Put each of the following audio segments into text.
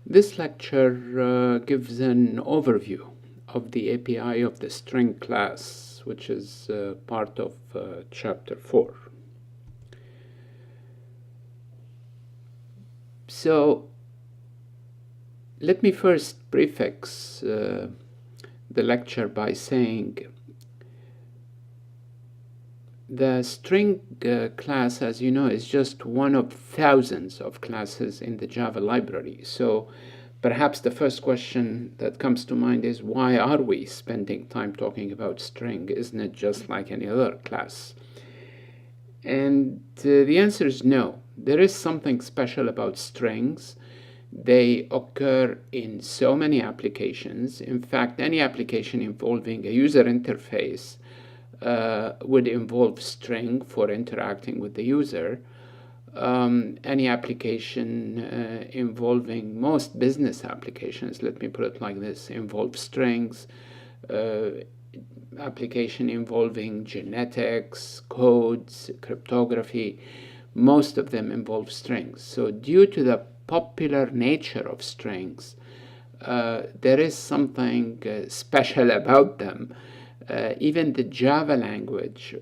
This lecture gives an overview of the API of the string class, which is part of chapter 4. So let me first prefix the lecture by saying the string class, as you know, is just one of thousands of classes in the Java library. So perhaps the first question that comes to mind is, why are we spending time talking about string? Isn't it just like any other class? And the answer is no. There is something special about strings. They occur in so many applications. In fact, any application involving a user interface would involve string for interacting with the user. Any application involving most business applications, let me put it like this, involve strings. Application involving genetics, codes, cryptography, most of them involve strings. So due to the popular nature of strings, there is something special about them. Even the Java language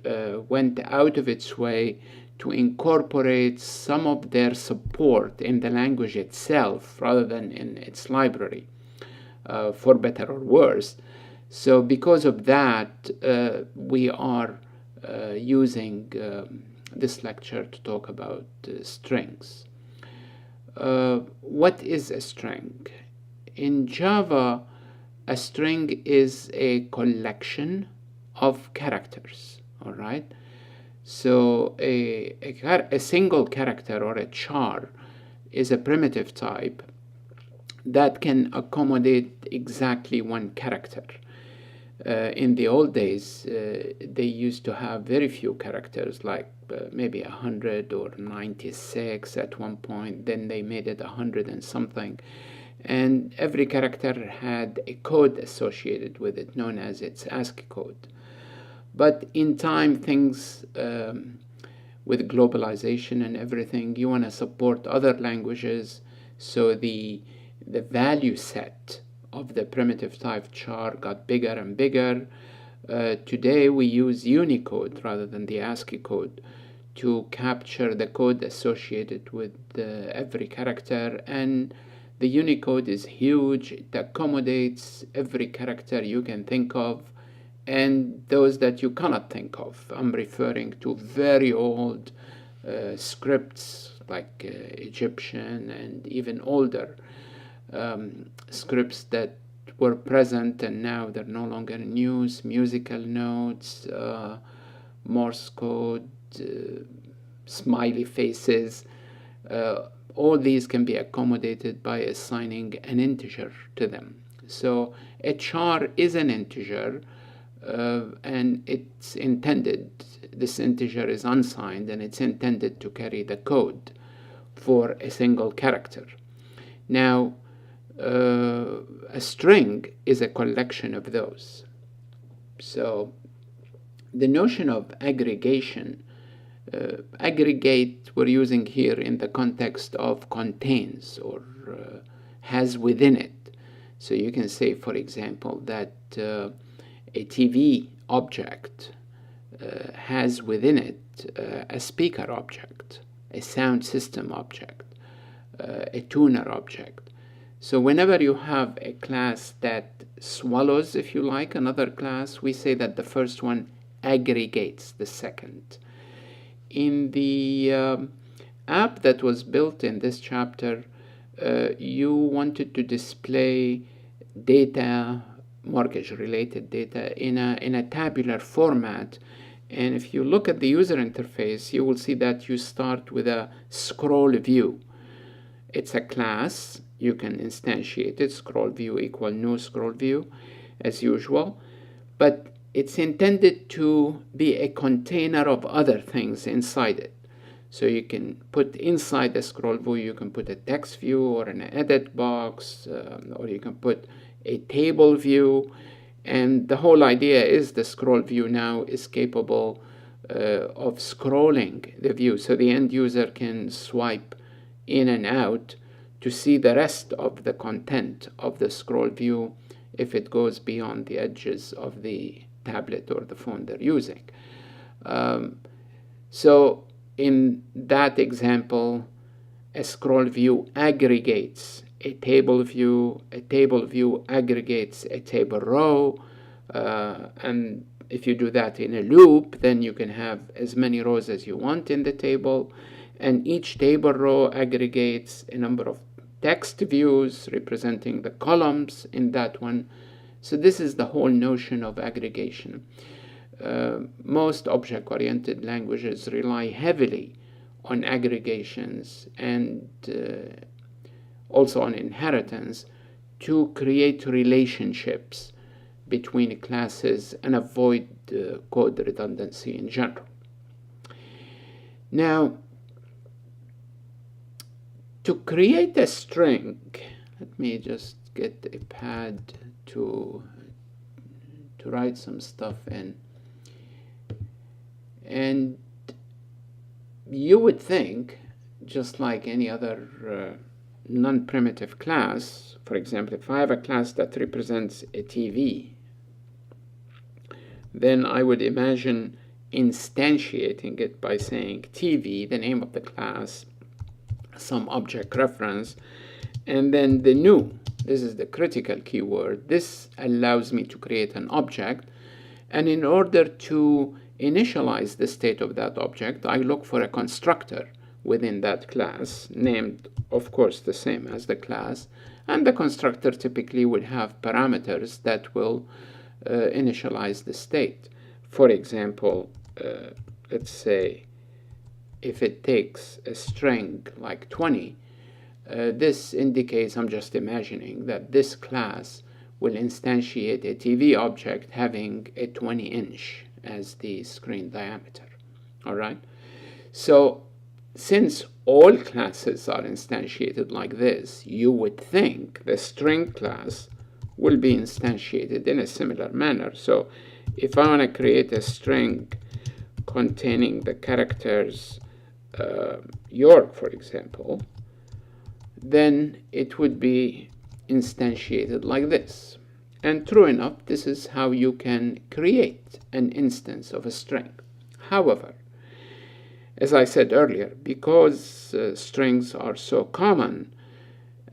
went out of its way to incorporate some of their support in the language itself rather than in its library, for better or worse. So because of that, we are using this lecture to talk about strings. What is a string? In Java, a string is a collection of characters, all right? So a single character or a char is a primitive type that can accommodate exactly one character. In the old days, they used to have very few characters, like maybe 100 or 96 at one point. Then they made it 100 and something. And every character had a code associated with it, known as its ASCII code. But in time, things with globalization and everything, you want to support other languages, so the value set of the primitive type char got bigger and bigger. Today we use Unicode rather than the ASCII code to capture the code associated with every character, and the Unicode is huge. It accommodates every character you can think of and those that you cannot think of. I'm referring to very old scripts like Egyptian and even older scripts that were present and now they're no longer in use, musical notes, Morse code, smiley faces. All these can be accommodated by assigning an integer to them. So a char is an integer, and it's intended, this integer is unsigned, and it's intended to carry the code for a single character. Now, a string is a collection of those. So the notion of aggregation, aggregate we're using here in the context of contains or has within it. So you can say, for example, that a TV object has within it a speaker object, a sound system object, a tuner object. So whenever you have a class that swallows, if you like, another class, we say that the first one aggregates the second. In the app that was built in this chapter, you wanted to display data, mortgage-related data, in a tabular format. And if you look at the user interface, you will see that you start with a scroll view. It's a class. You can instantiate it, scroll view equal new scroll view, as usual. But it's intended to be a container of other things inside it. So you can put inside the scroll view, you can put a text view or an edit box, or you can put a table view. And the whole idea is the scroll view now is capable of scrolling the view. So the end user can swipe in and out to see the rest of the content of the scroll view if it goes beyond the edges of the tablet or the phone they're using. So in that example, a scroll view aggregates a table view aggregates a table row, and if you do that in a loop, then you can have as many rows as you want in the table, and each table row aggregates a number of text views representing the columns in that one. So this is the whole notion of aggregation. Most object-oriented languages rely heavily on aggregations and also on inheritance to create relationships between classes and avoid code redundancy in general. Now, to create a string, let me just get a pad to write some stuff in. And you would think, just like any other non-primitive class, for example, if I have a class that represents a TV, then I would imagine instantiating it by saying TV, the name of the class, some object reference, and then the new. This is the critical keyword. This allows me to create an object, and in order to initialize the state of that object, I look for a constructor within that class, named, of course, the same as the class, and the constructor typically would have parameters that will initialize the state. For example, let's say if it takes a string like 20, this indicates, I'm just imagining, that this class will instantiate a TV object having a 20-inch as the screen diameter. All right? So since all classes are instantiated like this, you would think the string class will be instantiated in a similar manner. So if I want to create a string containing the characters York, for example, then it would be instantiated like this. And true enough, this is how you can create an instance of a string. However, as I said earlier, because strings are so common,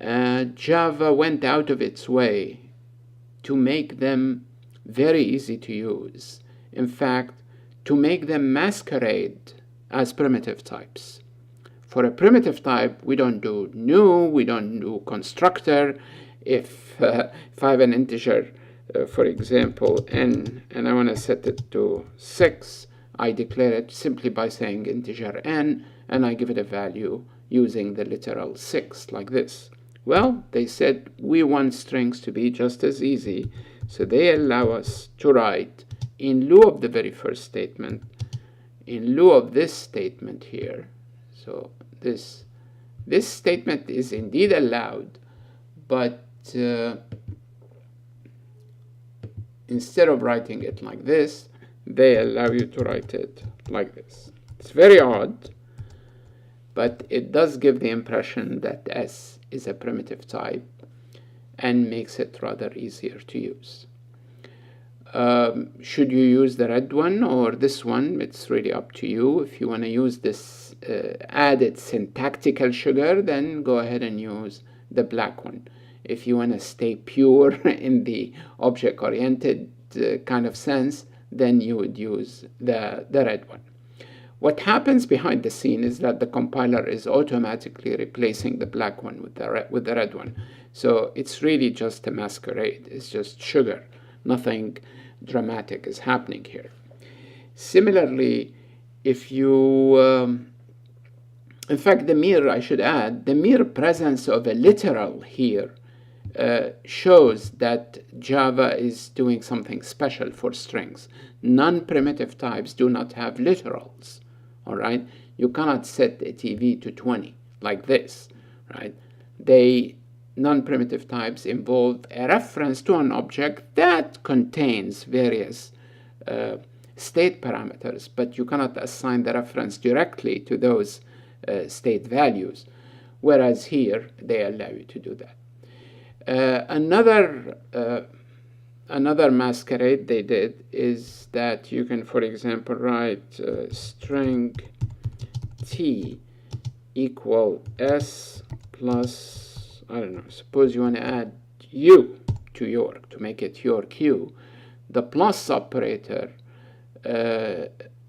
Java went out of its way to make them very easy to use. In fact, to make them masquerade as primitive types. For a primitive type, we don't do new, we don't do constructor. If I have an integer, for example, n, and I want to set it to 6, I declare it simply by saying integer n, and I give it a value using the literal 6, like this. Well, they said we want strings to be just as easy, so they allow us to write, in lieu of the very first statement, in lieu of this statement here. So this statement is indeed allowed, but instead of writing it like this, they allow you to write it like this. It's very odd, but it does give the impression that S is a primitive type and makes it rather easier to use. Should you use the red one or this one? It's really up to you. If you want to use this added syntactical sugar, then go ahead and use the black one. If you want to stay pure in the object-oriented kind of sense, then you would use the red one. What happens behind the scene is that the compiler is automatically replacing the black one with the red one. So it's really just a masquerade. It's just sugar. Nothing dramatic is happening here. Similarly, if you, in fact, I should add, the mere presence of a literal here shows that Java is doing something special for strings. Non-primitive types do not have literals, all right? You cannot set a TV to 20 like this, right? Non-primitive types involve a reference to an object that contains various state parameters, but you cannot assign the reference directly to those state values. whereas here they allow you to do that. Another masquerade they did is that you can, for example, write string t equal s plus, I don't know, suppose you want to add u to York to make it York u. The plus operator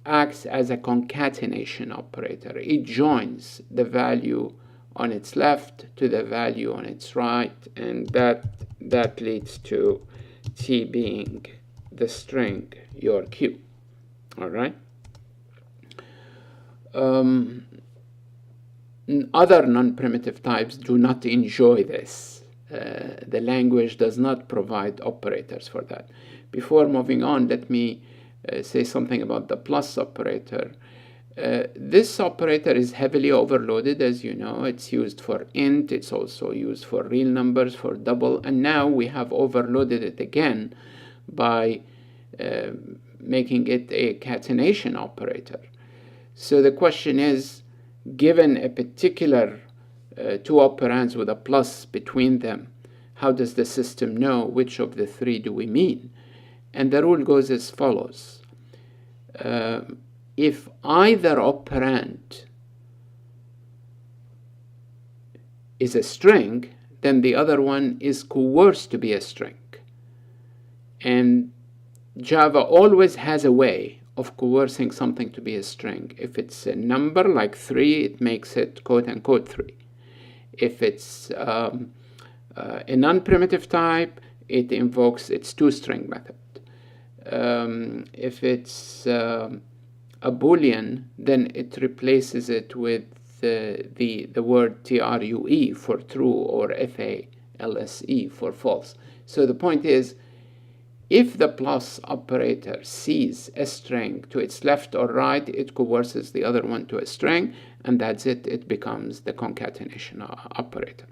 acts as a concatenation operator. It joins the value on its left to the value on its right, and that leads to t being the string York u. All right. Other non-primitive types do not enjoy this. The language does not provide operators for that. Before moving on, let me say something about the plus operator. This operator is heavily overloaded, as you know. It's used for int, it's also used for real numbers, for double, and now we have overloaded it again by making it a catenation operator. So the question is, given a particular two operands with a plus between them, how does the system know which of the three do we mean? And the rule goes as follows. If either operand is a string, then the other one is coerced to be a string. And Java always has a way of coercing something to be a string. If it's a number like 3, it makes it quote-unquote 3. If it's a non-primitive type, it invokes its toString method. If it's a Boolean, then it replaces it with the word true for true or false for false. So the point is, if the plus operator sees a string to its left or right, it coerces the other one to a string, and that's it. It becomes the concatenation operator.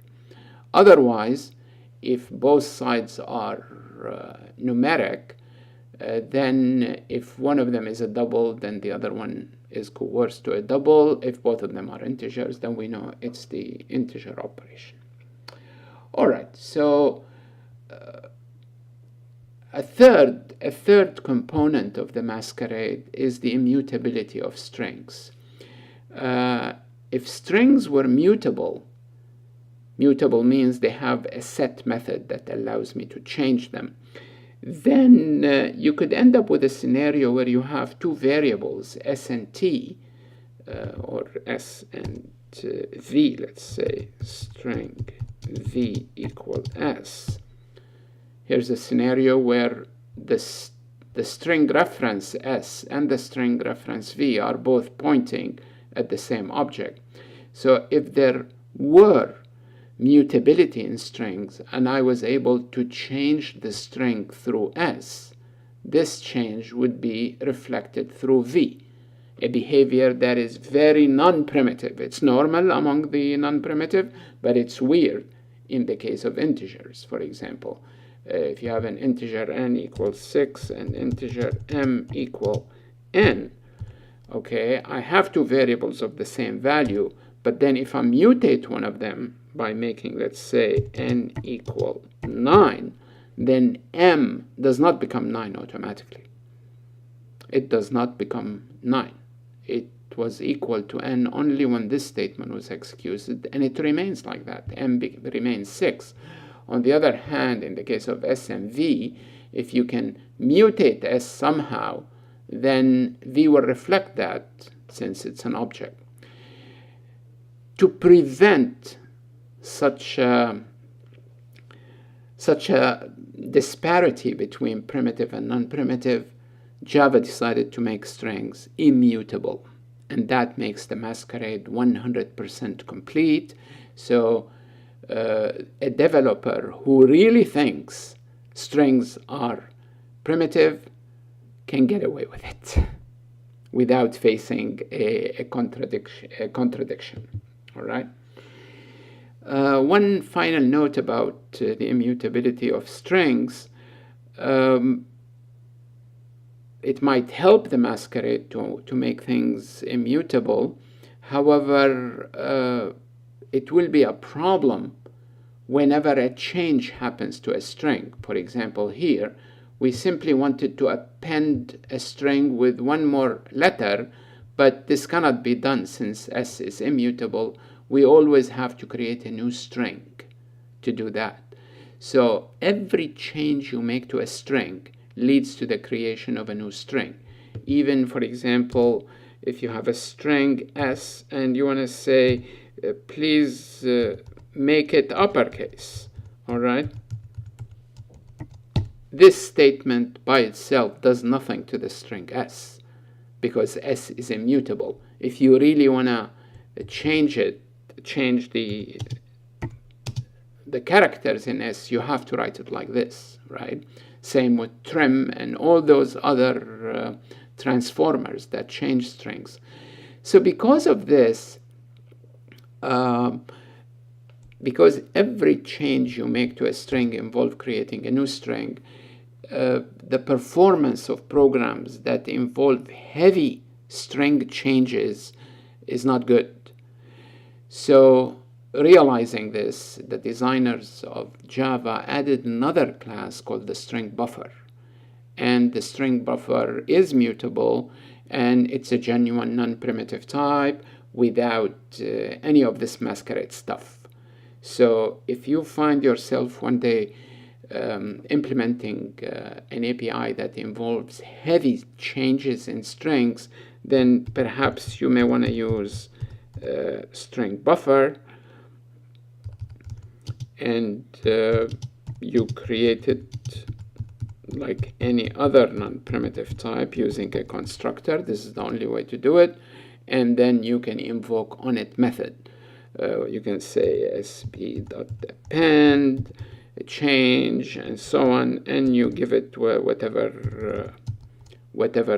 Otherwise, if both sides are numeric, then if one of them is a double, then the other one is coerced to a double. If both of them are integers, then we know it's the integer operation. All right, so a third component of the masquerade is the immutability of strings. If strings were mutable means they have a set method that allows me to change them, then you could end up with a scenario where you have two variables, s and t, or s and v, let's say, string v equal s. Here's a scenario where the string reference s and the string reference v are both pointing at the same object. So if there were mutability in strings and I was able to change the string through s, this change would be reflected through v, a behavior that is very non-primitive. It's normal among the non-primitive, but it's weird in the case of integers. For example, if you have an integer n equals 6 and integer m equal n, okay, I have two variables of the same value, but then if I mutate one of them by making, let's say, n equal 9, then m does not become 9 automatically. It does not become 9. It was equal to n only when this statement was executed, and it remains like that. M remains 6. On the other hand, in the case of s and v, if you can mutate s somehow, then v will reflect that since it's an object. To prevent such a disparity between primitive and non-primitive, Java decided to make strings immutable, and that makes the masquerade 100% complete. So a developer who really thinks strings are primitive can get away with it without facing a contradiction. All right. One final note about the immutability of strings. It might help the masquerade to make things immutable. However, it will be a problem whenever a change happens to a string. For example, here, we simply wanted to append a string with one more letter, but this cannot be done since S is immutable. We always have to create a new string to do that. So every change you make to a string leads to the creation of a new string. Even, for example, if you have a string S and you want to say, please make it uppercase, all right? This statement by itself does nothing to the string S because S is immutable. If you really want to change the characters in S, you have to write it like this, right? Same with trim and all those other transformers that change strings. So because of this, because every change you make to a string involves creating a new string, the performance of programs that involve heavy string changes is not good. So realizing this, the designers of Java added another class called the string buffer. And the string buffer is mutable, and it's a genuine non-primitive type without any of this masquerade stuff. So if you find yourself one day implementing an API that involves heavy changes in strings, then perhaps you may want to use string buffer, and you create it like any other non-primitive type using a constructor. This is the only way to do it. And then you can invoke onIt method. You can say sp.append, change, and so on, and you give it whatever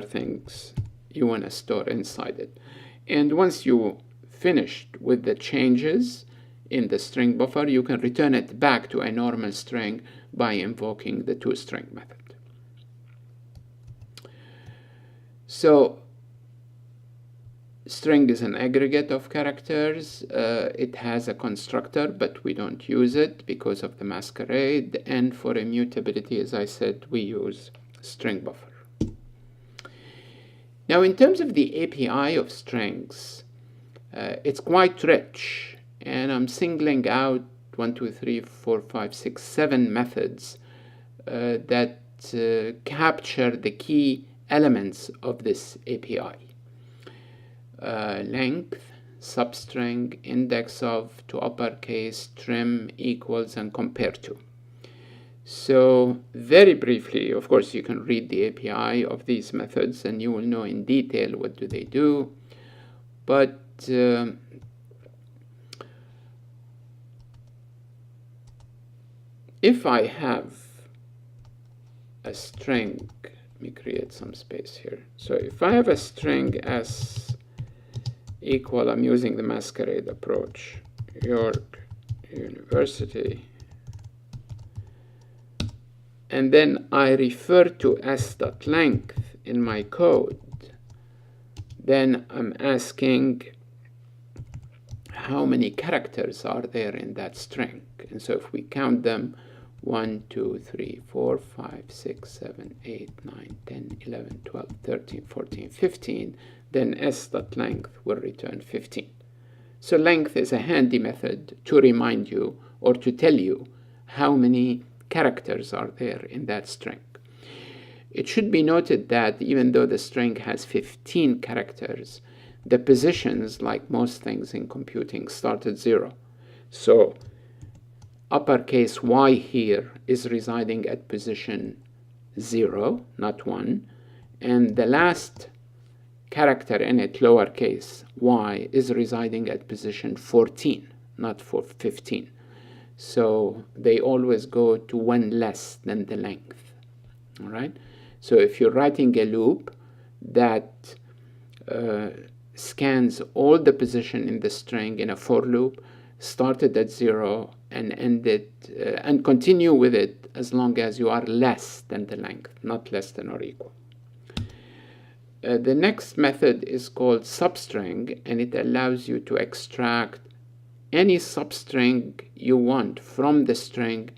things you want to store inside it. And once you finished with the changes in the string buffer, you can return it back to a normal string by invoking the toString method. So string is an aggregate of characters. It has a constructor, but we don't use it because of the masquerade. And for immutability, as I said, we use string buffer. Now, in terms of the API of strings, it's quite rich. And I'm singling out 1, 2, 3, 4, 5, 6, 7 methods that capture the key elements of this API. Length, substring, index of, to uppercase, trim, equals, and Compareto. So very briefly, of course, you can read the API of these methods and you will know in detail what do they do. But if I have a string, let me create some space here. So if I have a string S equal, I'm using the masquerade approach, York University, and then I refer to s.length in my code, then I'm asking how many characters are there in that string. And so if we count them, 1, 2, 3, 4, 5, 6, 7, 8, 9, 10, 11, 12, 13, 14, 15, then s.length will return 15. So length is a handy method to remind you or to tell you how many characters are there in that string. It should be noted that even though the string has 15 characters, the positions, like most things in computing, start at 0. So uppercase Y here is residing at position 0, not 1, and the last character in it, lowercase y, is residing at position 14, not 15. So they always go to 1 less than the length. All right? So if you're writing a loop that scans all the position in the string in a for loop, started at 0 and ended and continue with it as long as you are less than the length, not less than or equal. The next method is called substring, and it allows you to extract any substring you want from the string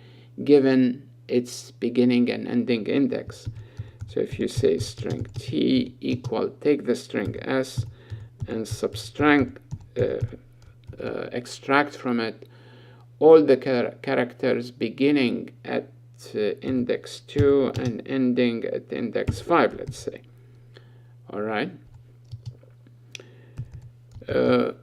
given its beginning and ending index. So if you say string t equal, take the string s and extract from it all the characters beginning at index 2 and ending at index 5, let's say. All right. The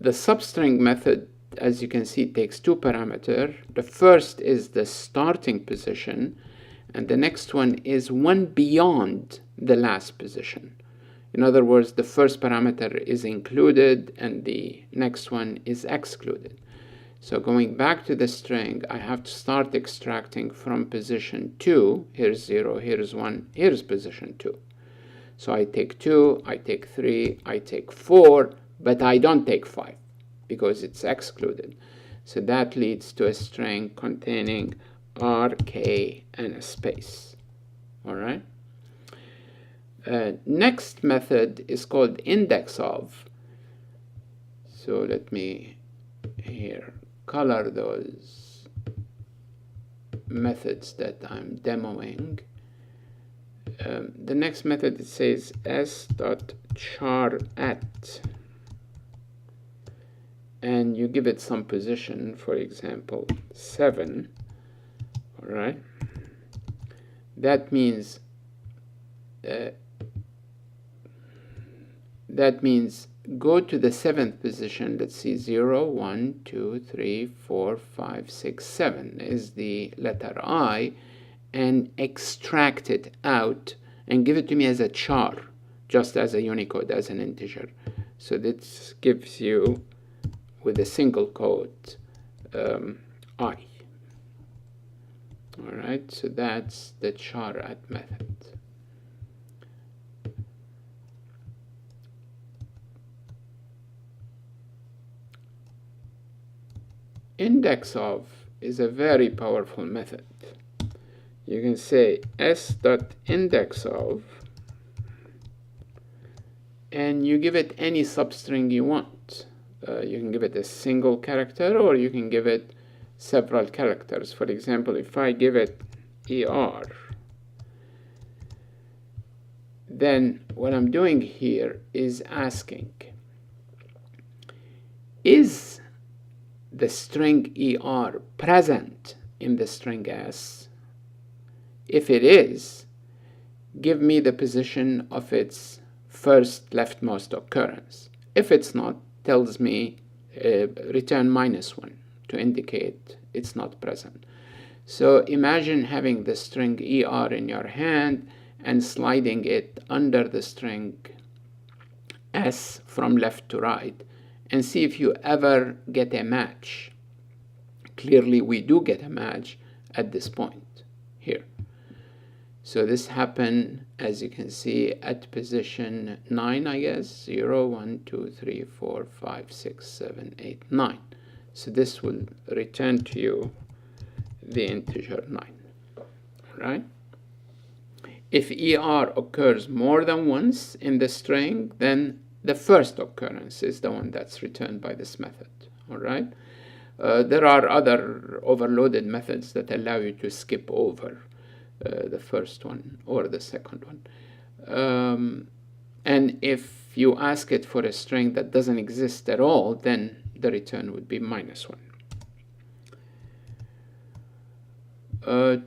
substring method, as you can see, takes two parameters. The first is the starting position, and the next one is one beyond the last position. In other words, the first parameter is included and the next one is excluded. So going back to the string, I have to start extracting from position 2. Here's 0, here's 1, here's position 2. So I take 2, I take 3, I take 4, but I don't take 5 because it's excluded. So that leads to a string containing R, K, and a space. All right? Next method is called index of. So let me here color those methods that I'm demoing. The next method, it says s.char at, and you give it some position, for example 7. All right, that means go to the 7th position. Let's see, 0, 1, 2, 3, 4, 5, 6, 7 is the letter I, and extract it out and give it to me as a char, just as a Unicode, as an integer. So this gives you, with a single quote, I. All right, so that's the char at method. Index of is a very powerful method. You can say s.index of, and you give it any substring you want. You can give it a single character, or you can give it several characters. For example, if I give it ER, then what I'm doing here is asking, is the string ER present in the string S? If it is, give me the position of its first leftmost occurrence. If it's not, tells me return -1 to indicate it's not present. So imagine having the string ER in your hand and sliding it under the string S from left to right, and see if you ever get a match. Clearly we do get a match at this point here. So this happened, as you can see, at position 9, I guess. 0, 1, 2, 3, 4, 5, 6, 7, 8, 9. So this will return to you the integer 9. Right? If ER occurs more than once in the string, then the first occurrence is the one that's returned by this method. All right? There are other overloaded methods that allow you to skip over the first one or the second one. And if you ask it for a string that doesn't exist at all, then the return would be -1.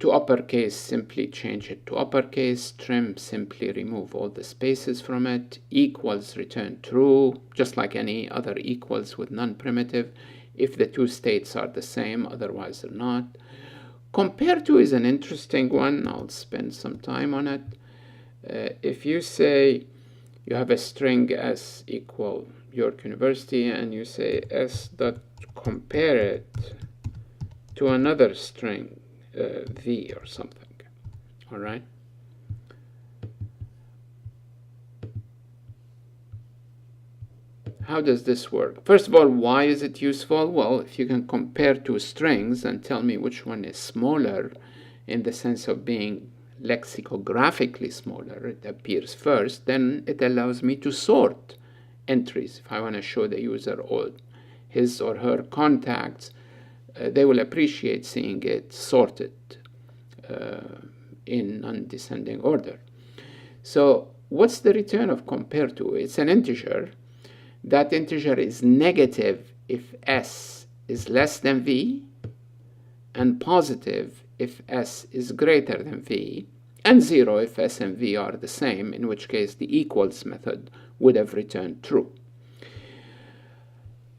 To uppercase, simply change it to uppercase. Trim, simply remove all the spaces from it. Equals, return true, just like any other equals with non-primitive, if the two states are the same, otherwise they're not. Compareto is an interesting one. I'll spend some time on it. If you say you have a string S equal York University, and you say s.compare it to another string, V or something, all right? How does this work? First of all, why is it useful? Well, if you can compare two strings and tell me which one is smaller in the sense of being lexicographically smaller, it appears first, then it allows me to sort entries if I want to show the user all his or her contacts, they will appreciate seeing it sorted in non-descending order. So what's the return of Compareto? It's an integer. That integer is negative if S is less than V, and positive if S is greater than V, and 0 if S and V are the same, in which case the equals method would have returned true.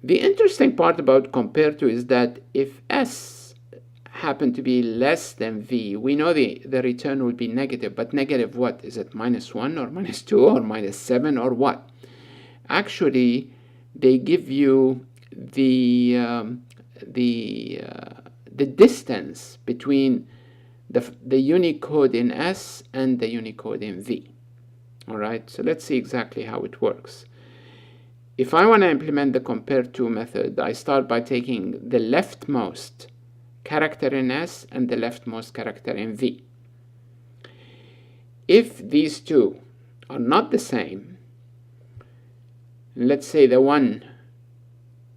The interesting part about Compareto is that if S happen to be less than V, we know the return will be negative, but negative what? Is it -1 or -2 or -7 or what? Actually, they give you the distance between the Unicode in S and the Unicode in V. All right, so let's see exactly how it works. If I want to implement the Compareto method, I start by taking the leftmost character in S and the leftmost character in V. If these two are not the same, let's say the one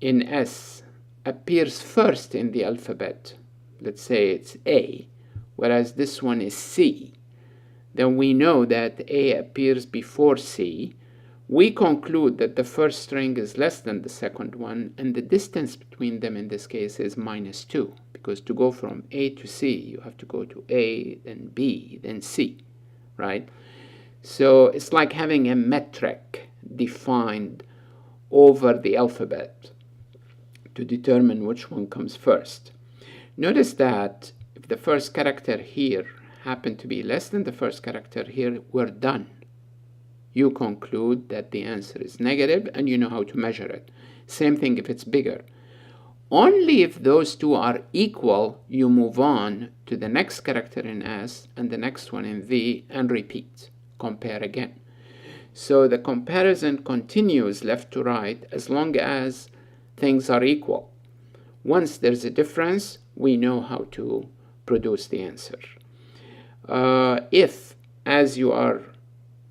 in S appears first in the alphabet, let's say it's A, whereas this one is C, then we know that A appears before C. We conclude that the first string is less than the second one, and the distance between them in this case is -2, because to go from A to C, you have to go to A, then B, then C, right? So it's like having a metric defined over the alphabet to determine which one comes first. Notice that if the first character here happened to be less than the first character here, we're done. You conclude that the answer is negative, and you know how to measure it. Same thing if it's bigger. Only if those two are equal, you move on to the next character in S and the next one in V and repeat. Compare again. So the comparison continues left to right as long as things are equal. Once there's a difference, we know how to produce the answer. If, as you are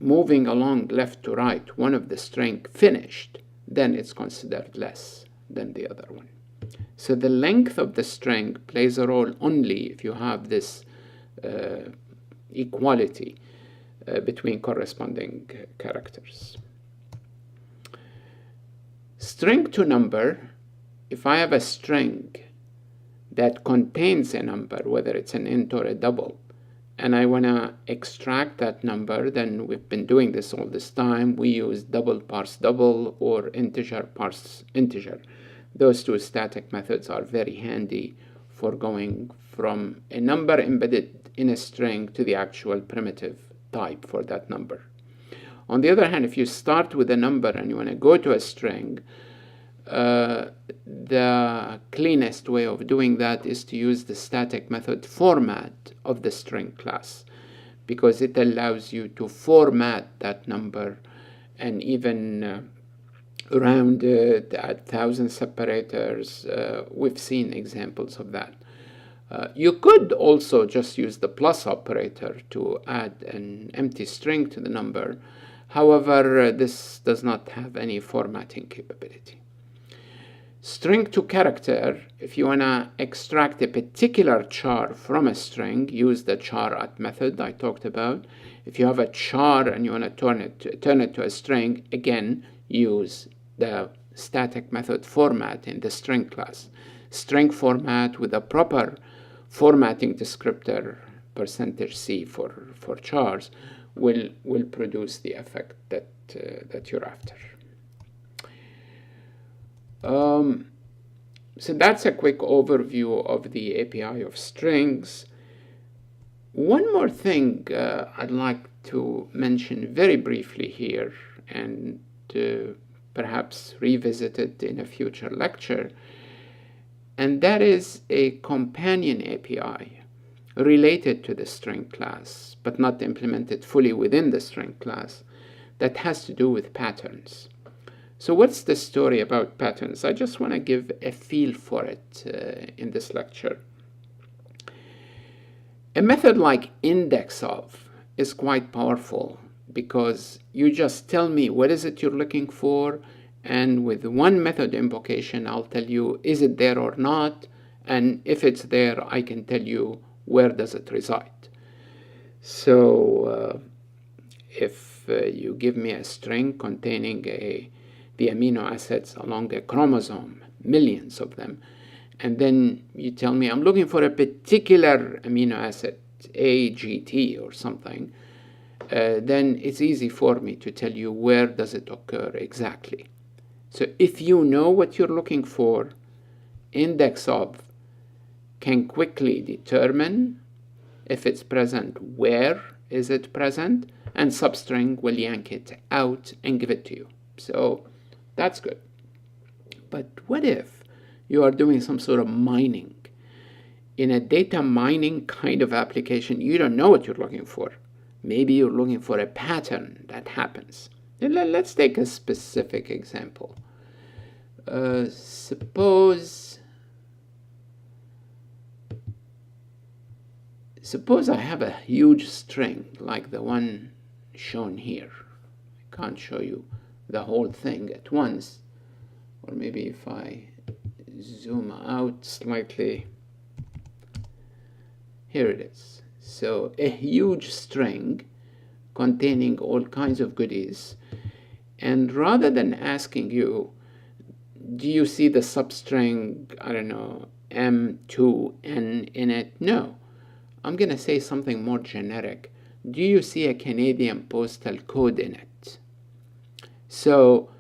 moving along left to right, one of the string finished, then it's considered less than the other one. So the length of the string plays a role only if you have this equality between corresponding characters. String to number, if I have a string that contains a number, whether it's an int or a double, and I want to extract that number, then we've been doing this all this time. We use double parse double or integer parse integer. Those two static methods are very handy for going from a number embedded in a string to the actual primitive type for that number. On the other hand, if you start with a number and you want to go to a string, the cleanest way of doing that is to use the static method format of the string class, because it allows you to format that number and even round it at 1,000 separators. We've seen examples of that. You could also just use the plus operator to add an empty string to the number. However, this does not have any formatting capability. String to character, if you want to extract a particular char from a string, use the char at method I talked about. If you have a char and you want to turn it to a string, again, use the static method format in the string class. String format with a proper formatting descriptor, %C for chars, will produce the effect that you're after. So that's a quick overview of the API of strings. One more thing I'd like to mention very briefly here, and perhaps revisit it in a future lecture, and that is a companion API related to the string class, but not implemented fully within the string class, that has to do with patterns. So what's the story about patterns? I just want to give a feel for it in this lecture. A method like index of is quite powerful, because you just tell me what is it you're looking for, and with one method invocation, I'll tell you, is it there or not? And if it's there, I can tell you where does it reside. So if you give me a string containing the amino acids along a chromosome, millions of them, and then you tell me I'm looking for a particular amino acid, AGT or something, then it's easy for me to tell you where does it occur exactly. So if you know what you're looking for, index of can quickly determine if it's present, where is it present, and substring will yank it out and give it to you. So that's good. But what if you are doing some sort of mining? In a data mining kind of application, you don't know what you're looking for. Maybe you're looking for a pattern that happens. Let's take a specific example. Suppose I have a huge string like the one shown here. I can't show you the whole thing at once, or maybe if I zoom out slightly, here it is. So a huge string containing all kinds of goodies, and rather than asking you, do you see the substring, I don't know, M2N in it? No. I'm going to say something more generic. Do you see a Canadian postal code in it? So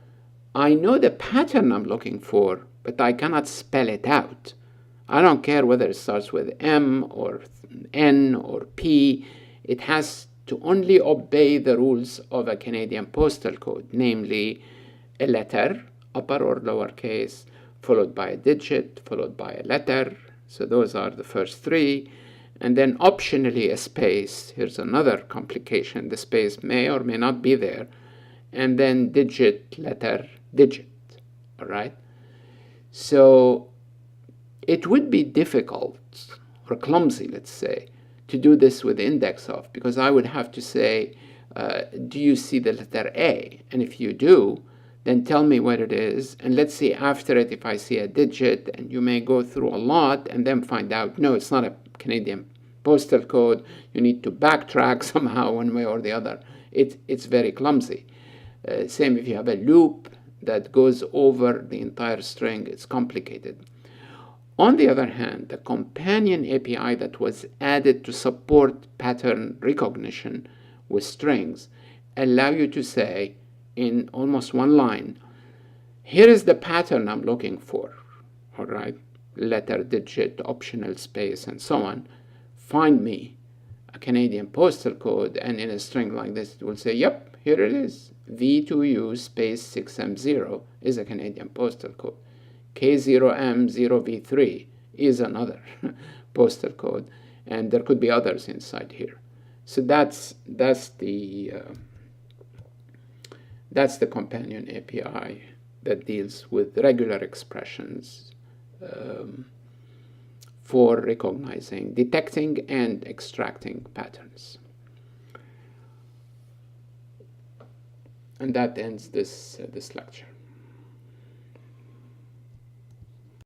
I know the pattern I'm looking for, but I cannot spell it out. I don't care whether it starts with M or N or P. It has to only obey the rules of a Canadian postal code, namely a letter, upper or lowercase, followed by a digit, followed by a letter. So those are the first three. And then optionally a space. Here's another complication. The space may or may not be there. And then digit, letter, digit. All right? So it would be difficult or clumsy, let's say, to do this with index of, because I would have to say, do you see the letter A? And if you do, then tell me what it is. And let's see after it if I see a digit, and you may go through a lot and then find out, no, it's not a Canadian postal code. You need to backtrack somehow one way or the other. It's very clumsy. Same if you have a loop that goes over the entire string, it's complicated. On the other hand, the companion API that was added to support pattern recognition with strings allow you to say in almost one line, here is the pattern I'm looking for, all right? Letter, digit, optional space, and so on. Find me a Canadian postal code, and in a string like this, it will say, yep, here it is. V2U space 6M0 is a Canadian postal code. K0M0V3 is another postal code, and there could be others inside here. So that's the companion API that deals with regular expressions for recognizing, detecting, and extracting patterns. And that ends this lecture.